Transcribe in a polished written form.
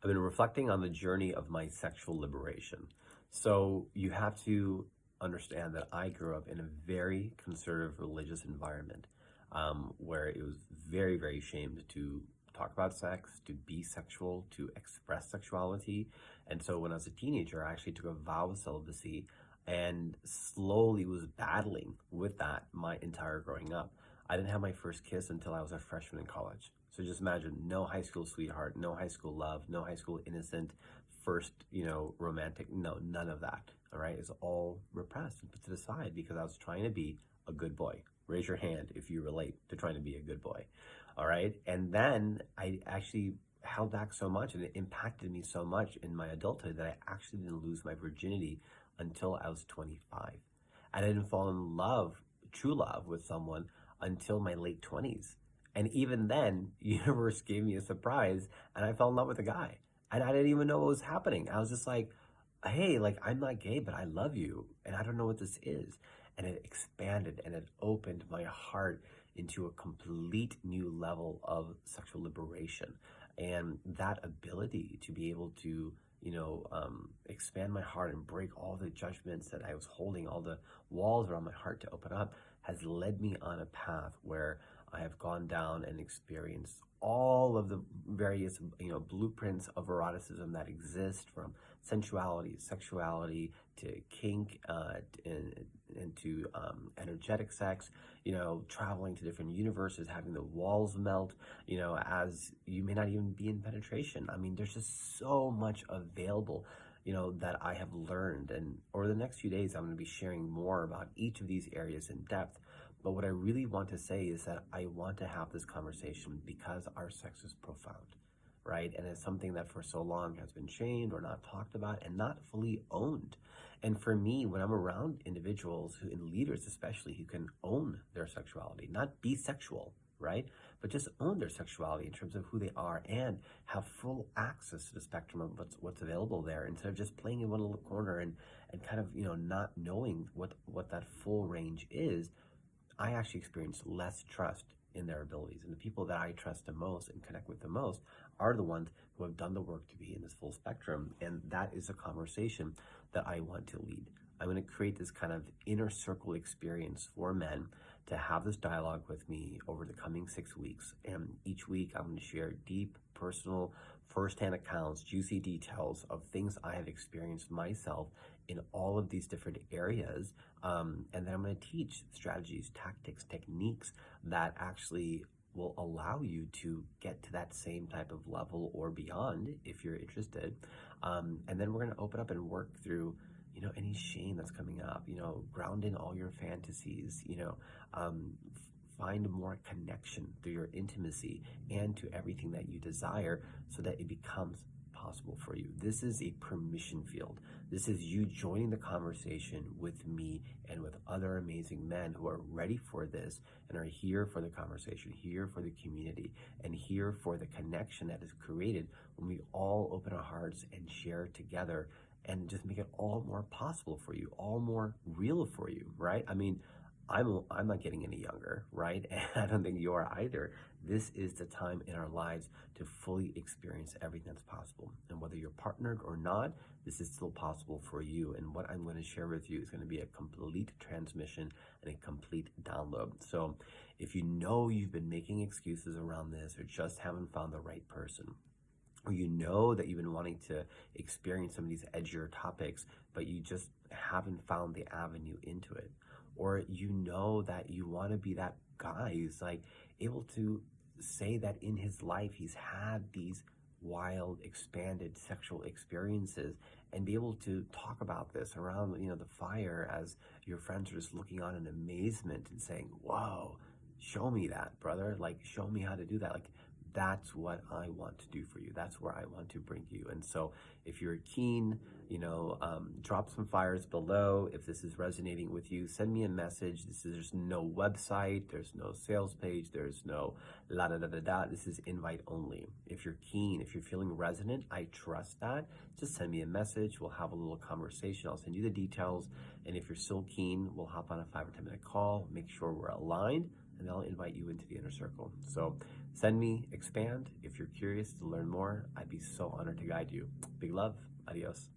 I've been reflecting on the journey of my sexual liberation. So you have to understand that I grew up in a very conservative religious environment where it was very, very shamed to talk about sex, to be sexual, to express sexuality. And so when I was a teenager, I actually took a vow of celibacy and slowly was battling with that my entire growing up. I didn't have my first kiss until I was a freshman in college. So just imagine no high school sweetheart, no high school love, no high school innocent first, romantic, no, none of that. All right. It's all repressed and put to the side because I was trying to be a good boy. Raise your hand if you relate to trying to be a good boy. All right. And then I actually held back so much and it impacted me so much in my adulthood that I actually didn't lose my virginity until I was 25. I didn't fall in love, true love, with someone until my late 20s. And even then, universe gave me a surprise and I fell in love with a guy. And I didn't even know what was happening. I was just like, hey, like I'm not gay, but I love you. And I don't know what this is. And it expanded and it opened my heart into a complete new level of sexual liberation. And that ability to be able to expand my heart and break all the judgments that I was holding, all the walls around my heart to open up, has led me on a path where I have gone down and experienced all of the various, blueprints of eroticism that exist, from sensuality, sexuality, to kink, and to energetic sex, traveling to different universes, having the walls melt, as you may not even be in penetration. I mean, there's just so much available, that I have learned. And over the next few days, I'm going to be sharing more about each of these areas in depth. But what I really want to say is that I want to have this conversation because our sex is profound, right? And it's something that for so long has been shamed or not talked about and not fully owned. And for me, when I'm around individuals who, and leaders especially, who can own their sexuality, not be sexual, right? But just own their sexuality in terms of who they are and have full access to the spectrum of what's available there, instead of just playing in one little corner and kind of, not knowing what that full range is. I actually experience less trust in their abilities. And the people that I trust the most and connect with the most are the ones who have done the work to be in this full spectrum. And that is a conversation that I want to lead. I'm going to create this kind of inner circle experience for men to have this dialogue with me over the coming 6 weeks. And each week I'm going to share deep, personal, firsthand accounts, juicy details of things I have experienced myself in all of these different areas. And then I'm going to teach strategies, tactics, techniques that actually will allow you to get to that same type of level or beyond if you're interested. And then we're going to open up and work through any shame that's coming up, ground in all your fantasies, find more connection through your intimacy and to everything that you desire so that it becomes possible for you. This is a permission field. This is you joining the conversation with me and with other amazing men who are ready for this and are here for the conversation, here for the community, and here for the connection that is created when we all open our hearts and share together and just make it all more possible for you, all more real for you, right? I mean, I'm not getting any younger, right? And I don't think you are either. This is the time in our lives to fully experience everything that's possible. And whether you're partnered or not, this is still possible for you. And what I'm going to share with you is going to be a complete transmission and a complete download. So if you know you've been making excuses around this or just haven't found the right person, or you know that you've been wanting to experience some of these edgier topics, but you just haven't found the avenue into it, or you know that you want to be that guy who's like able to say that in his life he's had these wild, expanded sexual experiences and be able to talk about this around, the fire as your friends are just looking on in amazement and saying, whoa, show me that, brother. Like, show me how to do that. Like, that's what I want to do for you. That's where I want to bring you. And so if you're keen, drop some fires below. If this is resonating with you, send me a message. There's no website. There's no sales page. There's no la da da da da. This is invite only. If you're keen, if you're feeling resonant, I trust that. Just send me a message. We'll have a little conversation. I'll send you the details. And if you're still keen, we'll hop on a 5 or 10 minute call, make sure we're aligned, and I'll invite you into the inner circle. So Send me Expand if you're curious to learn more. I'd be so honored to guide you. Big love. Adios.